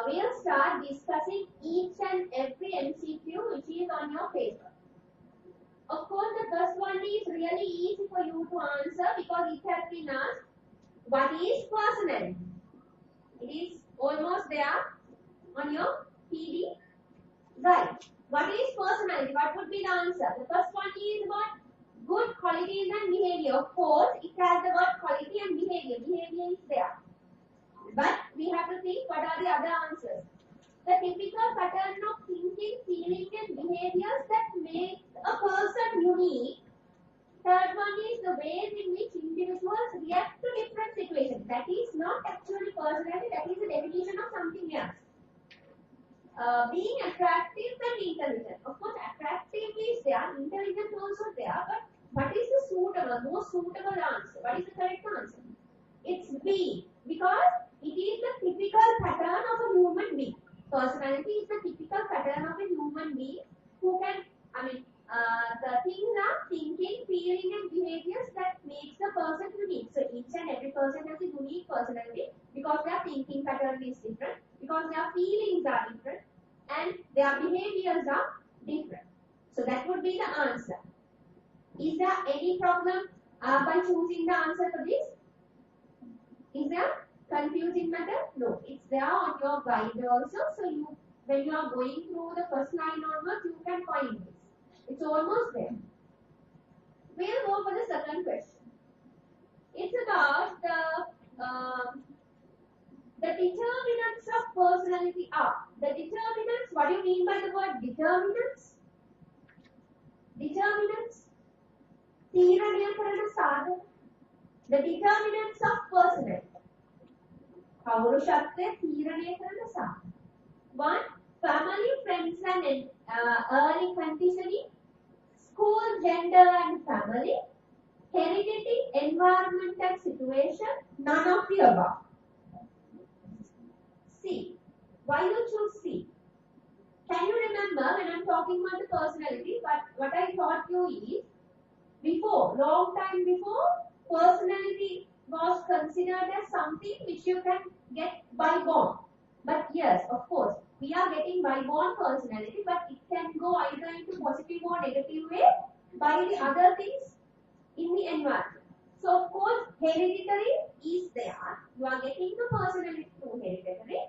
we'll start discussing each and every MCQ which is on your paper. Of course, the first one is really easy for you to answer because it has been asked, what is personality? It is almost there on your PD. Right. What is personality? What would be the answer? The first one is about good qualities and behavior. Of course, it has the word quality and behavior. Behavior is there. But we have to think what are the other answers. The typical pattern of thinking, feeling and behaviors that make a person unique. Third one is the ways in which individuals react to different situations. That is not actually personality, that is a definition of something else. Being attractive and intelligent. Of course, attractive is there, intelligent also there, but what is the most suitable answer? What is the correct answer? It's B, because it is the typical pattern of a human being. Personality is the typical pattern of a human being who can, the things are thinking, feeling and behaviors that makes the person unique. So each and every person has a unique personality because their thinking pattern is different, because their feelings are different and their behaviors are different. So that would be the answer. Is there any problem by choosing the answer for this? Is there confusing matter? No, it's there on your guide also. So when you are going through the first line onwards, you can find this. It's almost there. We'll go for the second question. It's about the determinants of personality are. The determinants, what do you mean by the word determinants? Determinants. The determinants of personality. පෞරුෂත්වය තීරණය කරන සාධක. 1. Family, friends and early conditioning, school, gender and family, heredity, environment and situation, none of the above. C. Why you choose C? Can you remember when I'm talking about the personality, what I taught you is, before, long time before, personality was considered as something which you can get by born. But yes, of course, we are getting by born personality, but it can go either into positive or negative way by the other things in the environment. So of course, hereditary is there. You are getting the personality through hereditary,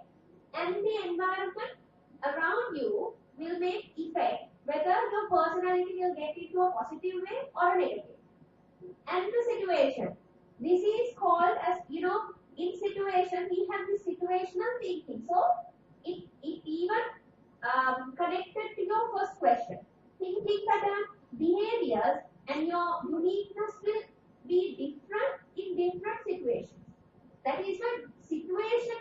and the environment around you will make effect whether your personality will get into a positive way or a negative. And the situation. This is called as, in situation, we have the situational thinking. So, it even connected to your first question. Thinking pattern, behaviors, and your uniqueness will be different in different situations. That is why situation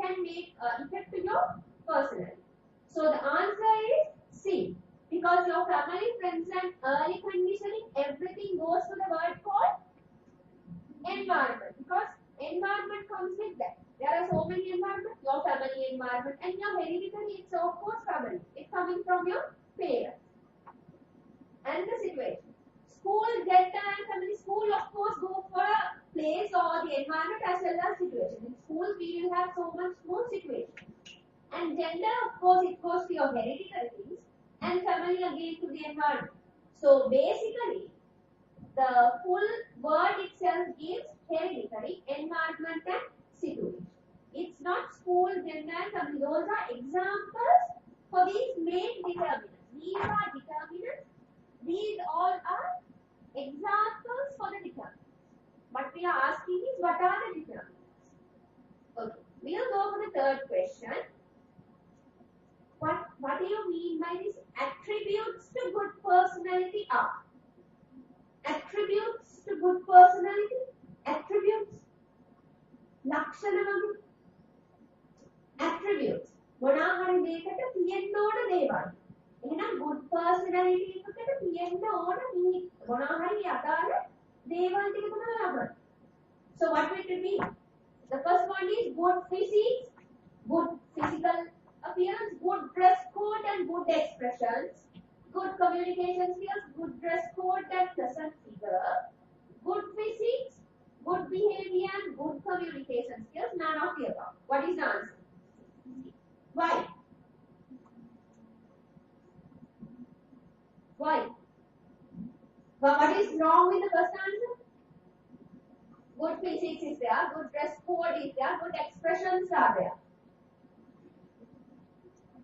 can make effect to your personality. So, the answer is C. Because your family, friends and early conditioning, everything goes to the word called environment. Because environment comes with that. There are so many environments, your family environment and your hereditary, it's of course family. It's coming from your parents. And the situation. School, gender and family. School of course go for a place or the environment as well as situation. In schools we will have so much more situation. And gender of course it goes to your hereditary things. And family again to the environment. So basically, the full word itself gives hereditary, environment and situation. It's not school, gender and family. Those are examples for these main determinants. These are determinants. These all are examples for the determinants. What we are asking is, what are the determinants? Okay, we'll go for the third question. What do you mean by this? Attributes to good personality are. Attributes to good personality. Attributes. ලක්ෂණ attributes. මොනාහරි දෙයකට තියෙන්න ඕන දේවල්. එහෙනම් good personality එකකට තියෙන්න ඕන මොනාහරි අදාළ දේවල් ටික තමයි ලබන්නේ. So what will it be? The first one is good physique, good physical appearance, good dress code and good expressions, good communication skills, good dress code and pleasant figure, good physique, good behavior and good communication skills, none of the above. What is the answer? Why? Why? What is wrong with the first answer? Good physics is there, good dress code is there, good expressions are there.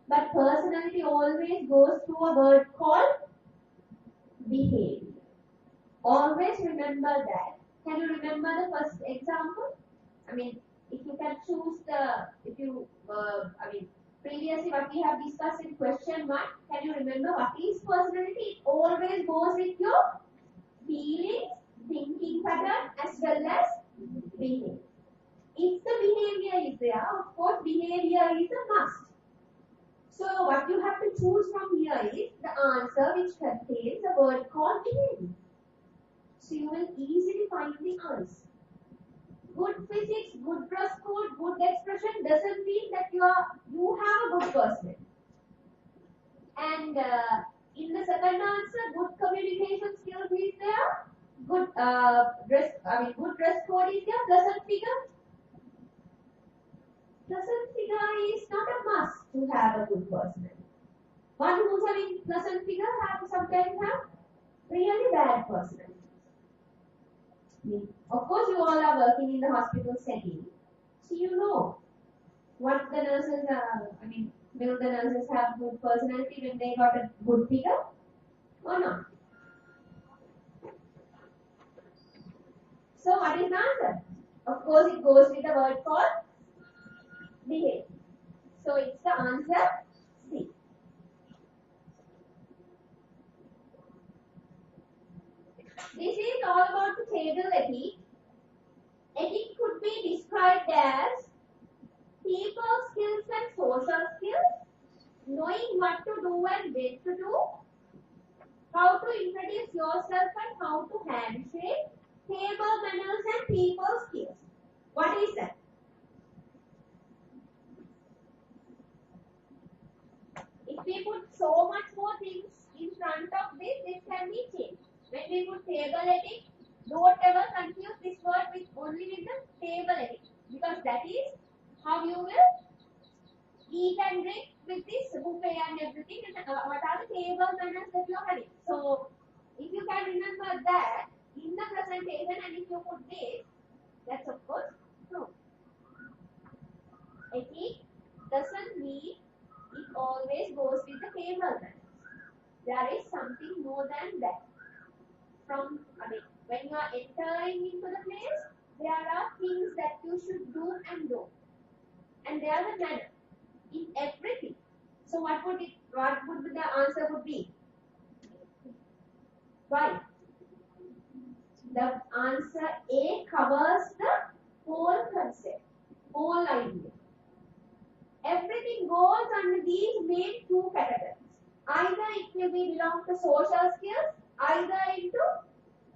But personality always goes through a word called behavior. Always remember that. Can you remember the first example? I mean, if you can choose previously what we have discussed in question 1, can you remember what is personality? It always goes with your feelings, thinking pattern as well as behavior. If the behavior is there, of course, behavior is a must. So what you have to choose from here is the answer which contains a word called behavior. So you will easily find the answer. Good physics, good dress code, good expression doesn't mean that you have a good personality. And in the second answer, good communication skills is there. Good good dress code is there. Pleasant figure. Pleasant figure is not a must to have a good personality. One who's having pleasant figure sometimes have really bad personality. Of course, you all are working in the hospital setting, so you know what the nurses are. Will the nurses have good personality when they got a good figure or not? So, what is the answer? Of course, it goes with the word called behavior. So, it's the answer C. This is all about the table ethic. Ethic could be described as people skills and social skills, knowing what to do and when to do, how to introduce yourself and how to handshake, table manners and people skills. What is that? If we put so much more things in front of this, this can be changed. When we put table ethic, don't ever confuse this word with only with the table ethic, because that is how you will eat and drink with this buffet and everything, and what are the table manners that you are having. So, if you can remember that in the presentation, and if you put this, that's of course true. Ethic doesn't mean it always goes with the table manners. There is something more than that. When you are entering into the place, there are things that you should do and don't. And there are the manner in everything. So what would the answer would be? Why? The answer A covers the whole concept, whole idea. Everything goes under these main two categories. Either it will belong to social skills, either into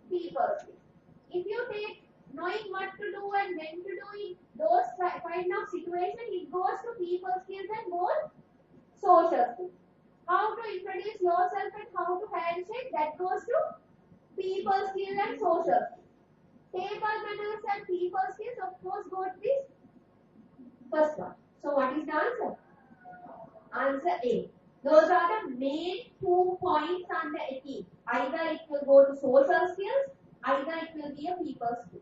people skills. If you take knowing what to do and when to do it, those kind of situation, it goes to people skills and goes social skills. How to introduce yourself and how to handshake, that goes to people skills and social skills. Table manners and people skills, of course, go to this first one. So what is the answer? Answer A. Those are the main 2 points under ethic. Either it will go to social skills, either it will be a people skill.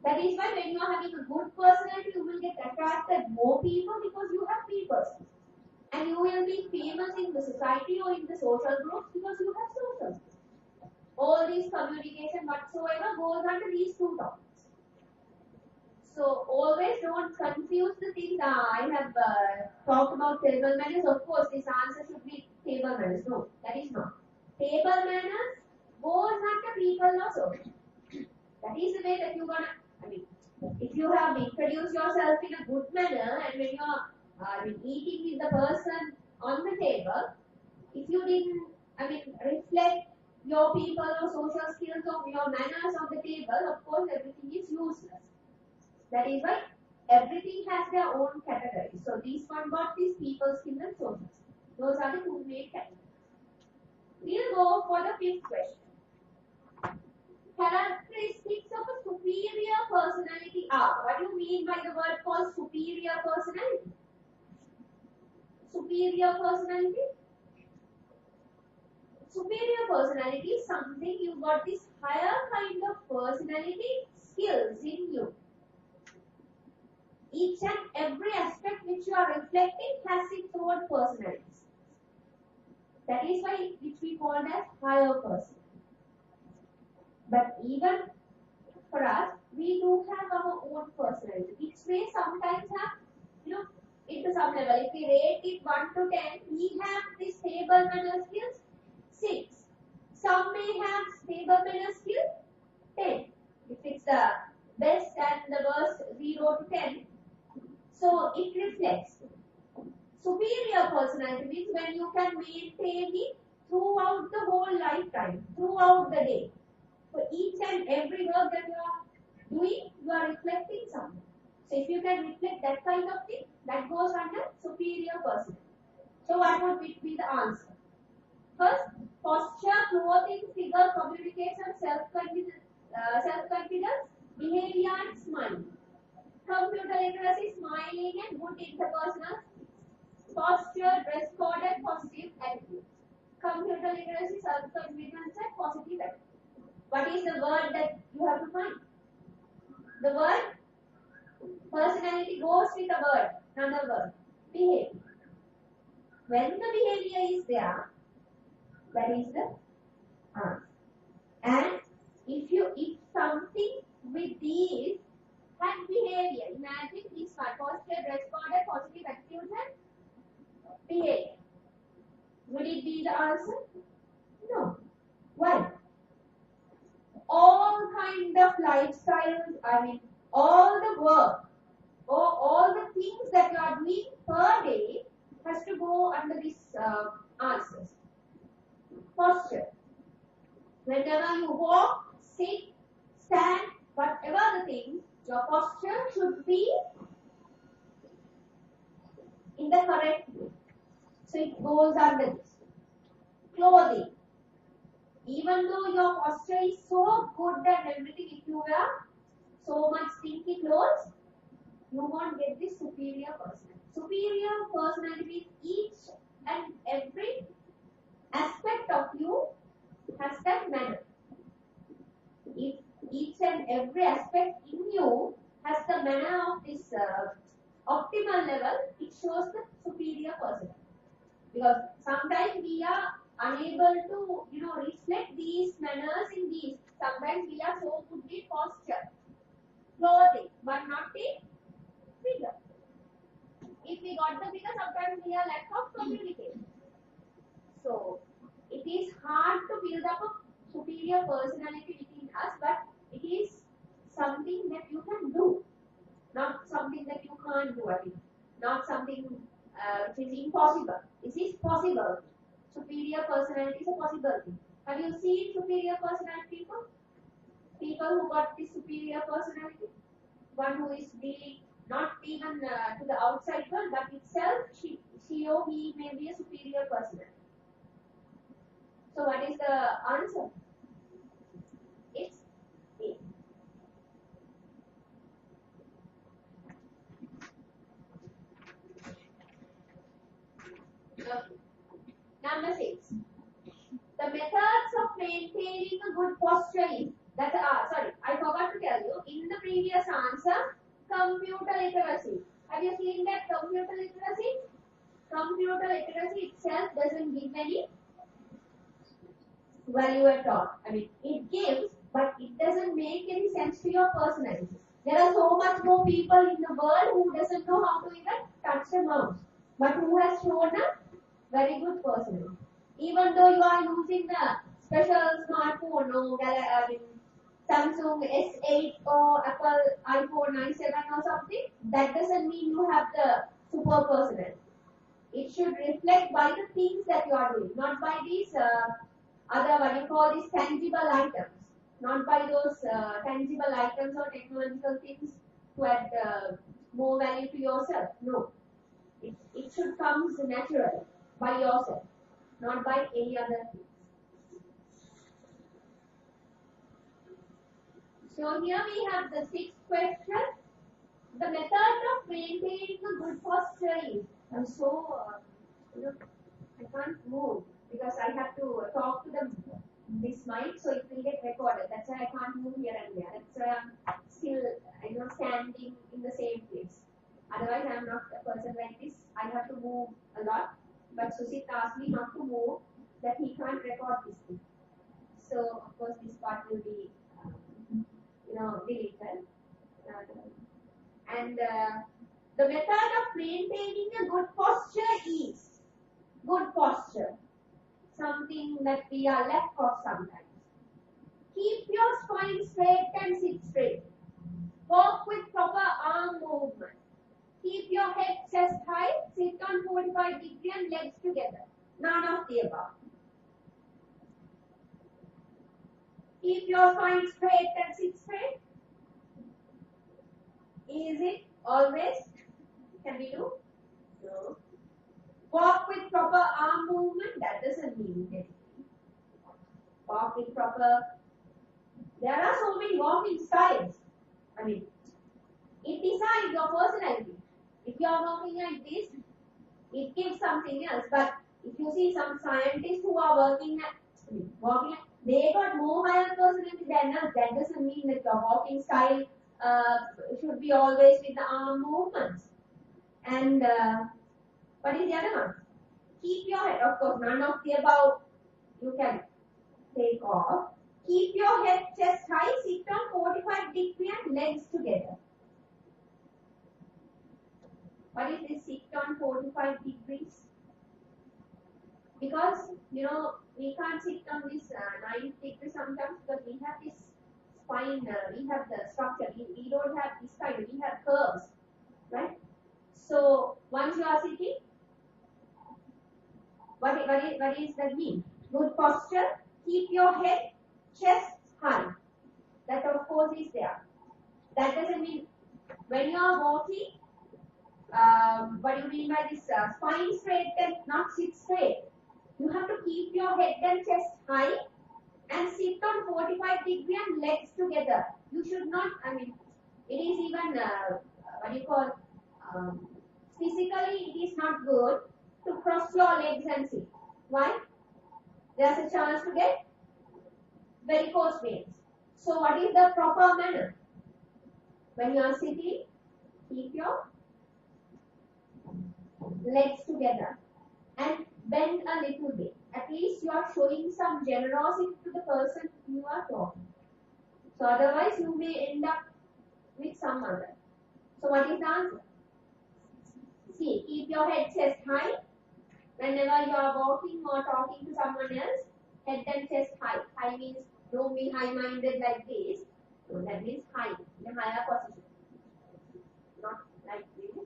That is why when you are having a good personality, you will get attracted more people because you have people skills. And you will be famous in the society or in the social groups because you have social skills. All these communication whatsoever goes under these 2 topics. So always don't confuse the things. I have talked about table manners. Of course, this answer should be table manners. No, that is not. Table manners goes under people also. That is the way that you're gonna. If you have introduced yourself in a good manner, and when you are eating with the person on the table, if you didn't, reflect your people or social skills or your manners on the table, of course, everything is useless. That is why everything has their own categories. So these one got these people skills and social skills. Those are the 2 main categories. We'll go for the 5th question. Characteristics of a superior personality are. What do you mean mean by the word called superior personality? Superior personality? Superior personality is something you got this higher kind of personality skills in you. Each and every aspect which you are reflecting has its own personalities. That is why which we call as higher person. But even for us, we do have our own personality, which may sometimes have, into some level. If we rate it 1 to 10, we have the stable manner skills 6. Some may have stable manner skill 10. If it's the best and the worst 0 to 10, so it reflects. Superior personality means when you can maintain it throughout the whole lifetime, throughout the day. For each and every work that you are doing, you are reflecting something. So if you can reflect that kind of thing, that goes under superior personality. So what would be the answer? First, posture, clothing, figure, communication, self-confidence, behavior and smiling. Computer literacy, smiling and good interpersonal. Posture, dress code and positive attitude. Computer literacy, self-confidence and positive attitude. What is the word that you have to find? The word personality goes with a word, another word, behavior. When the behavior is there, that is the answer. And if something with these had behavior, imagine this one, posture, dress code, positive attitude and behavior. Would it be the answer? No. Why? All kind of lifestyles, all the work or all the things that you are doing per day has to go under this answers. Posture. Whenever you walk, sit, stand, whatever the thing, your posture should be in the correct way. So it goes under this. Clothing. Even though your posture is so good and everything, if you wear so much stinky clothes, you won't get this superior personality. Superior personality means each and every aspect of you has that manner. If each and every aspect in you has the manner of this optimal level, it shows the superior personality. Because sometimes we are unable to, reflect these manners in these. Sometimes we are so good in posture, clothing, but not in figure. If we got the figure, sometimes we are lack of communication. So it is hard to build up a superior personality within us, but it is something that you can do, not something that you can't do. Not something which is impossible. This is possible. Superior personality is a possibility. Have you seen superior personality people? People who got this superior personality? One who is dealing not even to the outside world, but itself, she or he may be a superior personality. So what is the answer? It's A. Okay. Number 6. The methods of maintaining a good posture is that. Sorry, I forgot to tell you. In the previous answer, computer literacy. Have you seen that computer literacy? Computer literacy itself doesn't give any value at all. It gives, but it doesn't make any sense to your personality. There are so much more people in the world who doesn't know how to even touch a mouse, but who has shown a very good personality. Even though you are using the special smartphone or Samsung S8 or Apple iPhone 97 or something, that doesn't mean you have the super personality. It should reflect by the things that you are doing, not by these tangible items, not by those tangible items or technological things to add more value to yourself. No, it should come naturally by yourself, not by any other thing. So here we have the 6th question. the method of maintaining a good posture is, I'm so, I can't move because I have to talk to this mic, so it will get recorded. That's why I can't move here and there. That's why I'm still, standing in the same place. Otherwise, I'm not a person like this. I have to move a lot. But Susit asked me not to move, that he can't record this thing. So, of course, this part will be, deleted. And the method of maintaining a good posture is good posture. Something that we are left of sometimes. Keep your spine straight and sit straight. Walk with proper arm movement. Keep your head chest high. Sit on 45 degrees and legs together. None of the above. Keep your spine straight and sit straight. Is it always? Can we do? No. Walk with proper arm movement. That doesn't mean anything. Walk with proper. There are so many walking styles. It decides your personality. If you are walking like this, it gives something else. But if you see some scientists who are walking, they got more higher personality than us. That doesn't mean that your walking style should be always with the arm movements. And what is the other one? Keep your head, of course, none of the above you can take off. Keep your head chest high, sit on 45 degrees and legs together. What is this sit on 45 degrees? Because, we can't sit on this 90 degrees sometimes because we have this spine, we have the structure, we don't have this kind, we have curves, right? So, once you are sitting, what is that mean? Good posture, keep your head, chest high. That of course is there. That doesn't mean when you are walking, what do you mean by this spine straight and not sit straight? You have to keep your head and chest high and sit on 45 degrees and legs together. You should not, it is even, physically it is not good to cross your legs and sit. Why? There's a chance to get varicose veins. So what is the proper manner? When you are sitting, keep your legs together and bend a little bit. At least you are showing some generosity to the person you are talking. So otherwise you may end up with some other. So what is the answer? See, keep your head chest high. Whenever you are walking or talking to someone else, head and chest high. High means don't be high-minded like this. So that means high, in a higher position. Not like this,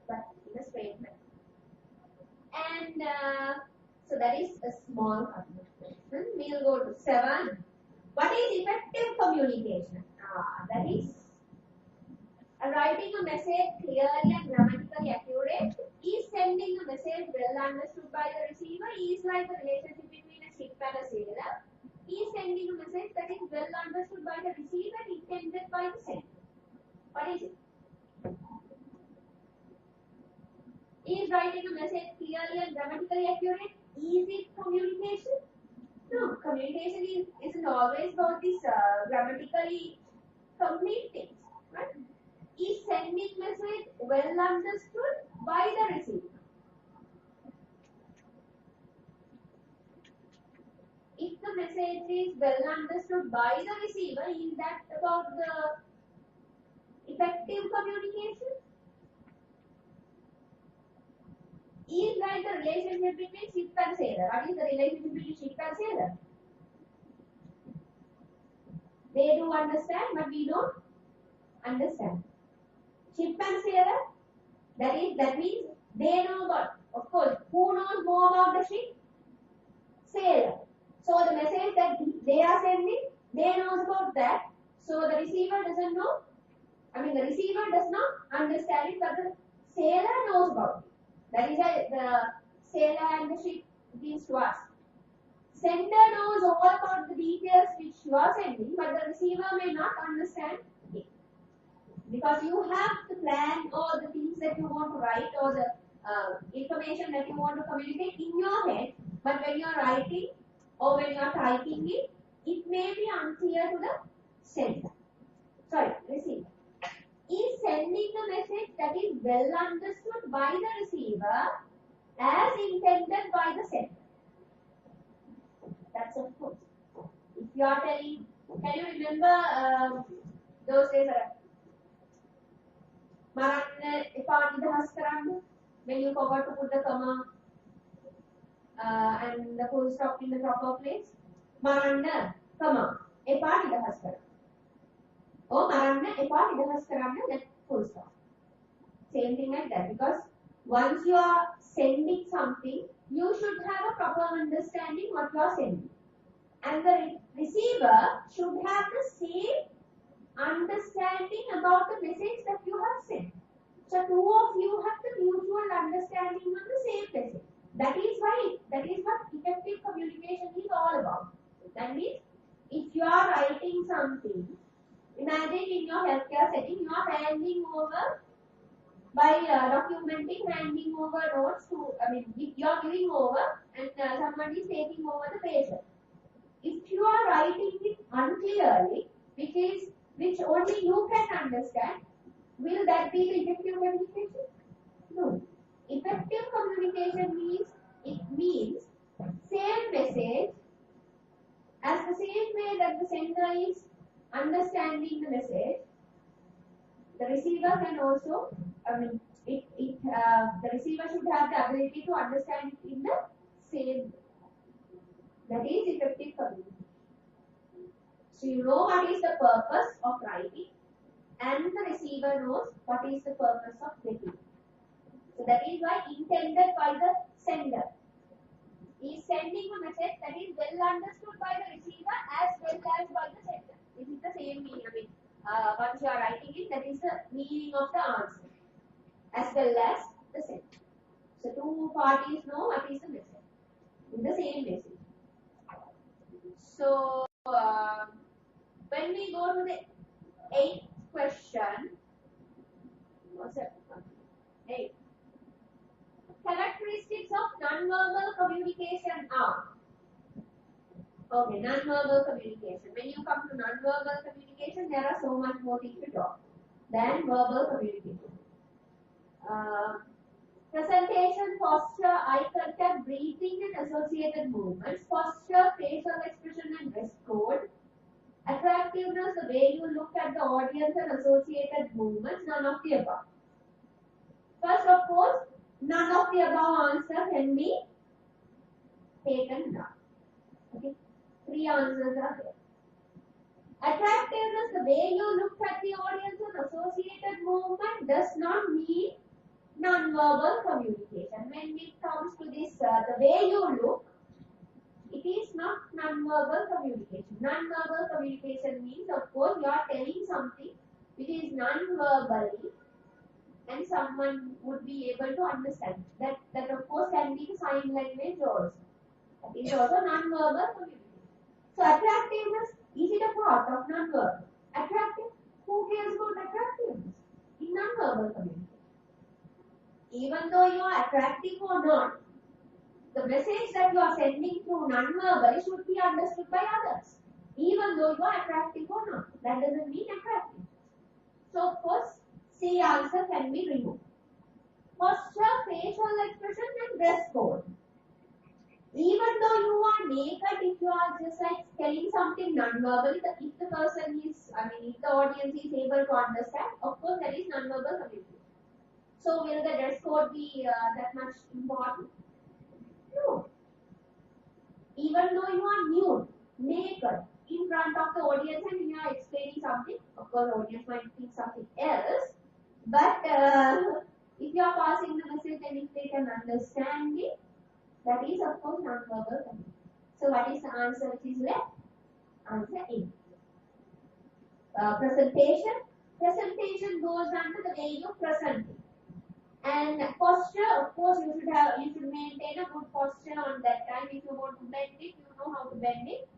but in a straight manner. And so that is a small question. We'll go to 7. What is effective communication? That is writing a message clearly and grammatically accurate. Is sending a message well understood by the receiver. Is like the relationship between a ship and a sailor. Is sending a message that is well understood by the receiver and intended by the sender. What is it? Is writing a message clearly and grammatically accurate? Is it communication? No, communication isn't always about this grammatically complete things, right? Is sending message well understood by the receiver? If the message is well understood by the receiver, is that about the effective communication? Is like the relationship between ship and sailor. What is the relationship between ship and sailor? They do understand, but we don't understand. Ship and sailor, that means they know about, of course, who knows more about the ship? Sailor. So the message that they are sending, they knows about that. So the receiver doesn't know. The receiver does not understand it, but the sailor knows about it. That is why the sailor and the ship gives to us. Sender knows all about the details which you are sending, but the receiver may not understand it. because you have to plan all the things that you want to write or the information that you want to communicate in your head, but when you are writing or when you are typing it, it may be unclear to the sender. Sorry, receiver. Is sending a message that is well understood by the receiver as intended by the sender. That's of course. If you are telling, can you remember those days? Maranga epa nidahas karanna, when you forgot to put the comma and the full stop in the proper place. Maranga comma epa nidahas karanna. Or maranga epa nidahas karanna, that full stop. Same thing like that, because once you are sending something, you should have a proper understanding what you are sending. And the receiver should have the same understanding about the message that you have sent. So two of you have the mutual understanding on the same message. That is what effective communication is all about. That means if you are writing something, imagine in your healthcare setting, you are handing over by documenting, handing over notes to, if you are giving over and somebody is taking over the patient. If you are writing it unclearly, which only you can understand, will that be the effective communication? No. Effective communication means same message as the same way that the sender is understanding the message. The receiver can also, the receiver should have the ability to understand it in the same way. That is effective communication. So you know what is the purpose of writing, and the receiver knows what is the purpose of getting. So that is why intended by the sender. He is sending a message that is well understood by the receiver as well as by the sender. This is the same meaning. Once you are writing it, that is the meaning of the answer as well as the sender. So two parties know what is the message in the same message. So when we go to the 8th question, what's that? 8. Characteristics of non-verbal communication are. Okay, non-verbal communication. When you come to non-verbal communication, there are so much more things to talk than verbal communication. Presentation, posture, eye contact, breathing and associated movements, posture, facial expression and dress code, attractiveness, the way you look at the audience and associated movements, none of the above. First, of course, none of the above answer can be taken down. Okay, 3 answers are there. Attractiveness, the way you look at the audience and associated movement does not mean non-verbal communication. When it comes to this, the way you look, it is not non-verbal communication. Non-verbal communication means, of course, you are telling something which is non-verbally and someone would be able to understand. That of course can be sign language also. That is also non-verbal communication. So attractiveness, is it a part of non-verbal? Attractive, who cares about attractiveness in non-verbal communication? Even though you are attractive or not, the message that you are sending through non-verbal should be understood by others. Even though you are attractive or not, that doesn't mean attractive. So of course, C answer can be removed. Posture, facial expression and dress code. Even though you are naked, if you are just like telling something non-verbal, if the person is, if the audience is able to understand, of course that is non-verbal communication. So will the dress code be that much important? No. Even though you are nude, naked, in front of the audience and you are explaining something, of course the audience might think something else, but if you are passing the message and if they can understand it, that is of course non-verbal communication. So what is the answer which is left? Answer A. Presentation. Presentation goes under the way you present it. And posture, of course, you should maintain a good posture on that time. If you want to bend it, you know how to bend it.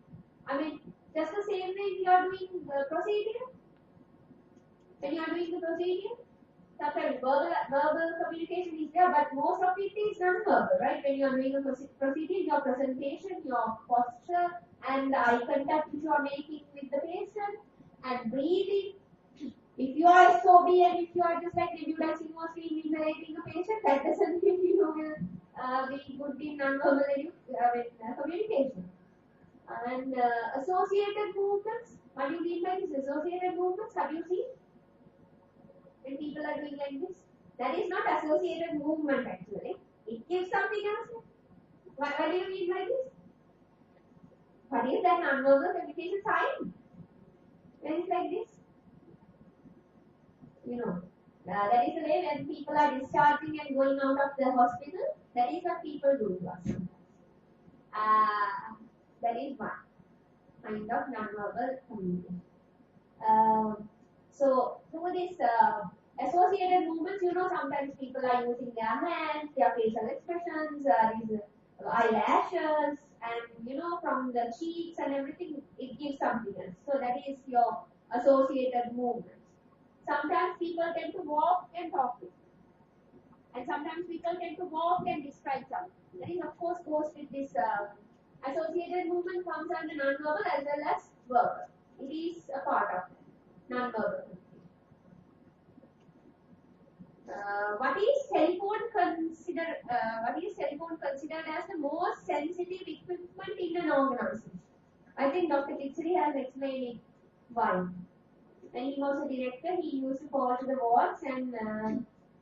Just the same way you are doing procedure. when you are doing the procedure? Sometimes verbal communication is there, but most of it is non-verbal, right? When you are doing a procedure, your presentation, your posture, and the eye contact which you are making with the patient, and breathing. If you are SOB and if you are just like nebulizing or inhaling a patient, that doesn't mean you will be good in non-verbal communication. And associated movements. What do you mean by this? Associated movements? Have you seen? When people are doing like this, that is not associated movement actually. It gives something else. What do you mean by this? What is that non-verbal communication sign? When it's like this, you know, that is the way when people are discharging and going out of the hospital. That is what people do to us. That is one kind of non-verbal communication. So through this associated movements, you know, sometimes people are using their hands, their facial expressions, these eyelashes, and you know, from the cheeks and everything, it gives something else. So that is your associated movements. Sometimes people tend to walk and talk, and sometimes people tend to walk and describe something. That is, of course, goes with this associated movement comes under non-verbal as well as verbal. It is a part of it. Non-verbal. What is cell phone considered as the most sensitive equipment in an organization? I think Dr. Kitsuri has explained it why. When he was a director, he used to call to the wards and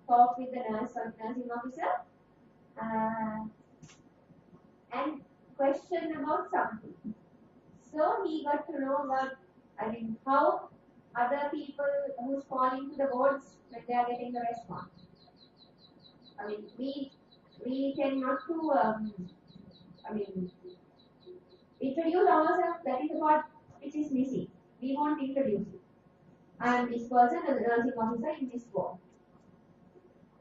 talk with the nursing officer and question about something. So he got to know how other people who's calling to the wards when they are getting the response. I mean, we tend not to introduce ourselves. That is the part which is missing. We won't introduce it. I am this person, a nursing officer in this ward.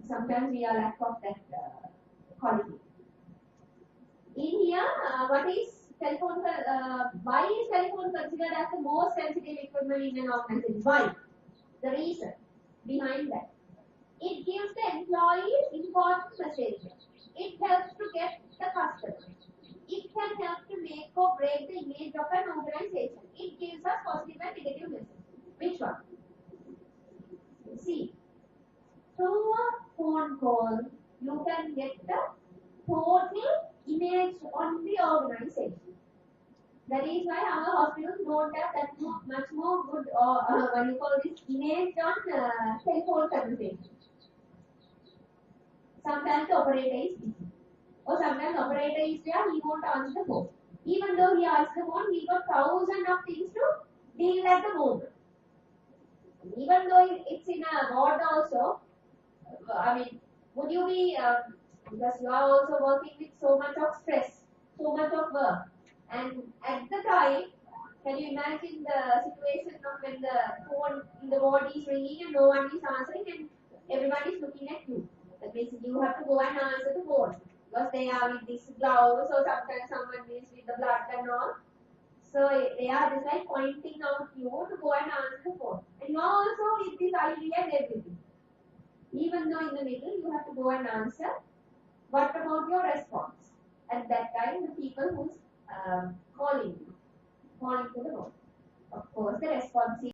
Sometimes we are lack of that quality. In here, what is cell phone? Why is cell phone considered as the most sensitive equipment in an organization? Why? The reason behind that. It gives the employees important messages. It helps to get the customers. It can help to make or break the image of an organization. It gives us positive and negative messages. Which one? See, through a phone call, you can get the total image on the organization. That is why our hospitals don't have that much more good what you call this image on telephone conversation. Sometimes the operator is busy, or sometimes the operator is there, he won't answer the phone. Even though he answers the phone, he got thousands of things to deal at the moment. Even though it's in a ward also, would you be because you are also working with so much of stress, so much of work, and at the time, can you imagine the situation of when the phone in the ward is ringing and no one is answering and everybody is looking at you? That means you have to go and answer the phone because they are with these gloves, or sometimes someone is with the blood and all. So they are just like pointing out you to go and answer the phone. And you are also with this ID and everything. Even though in the middle you have to go and answer, what about your response? At that time, the people who's calling to the phone. Of course, the response is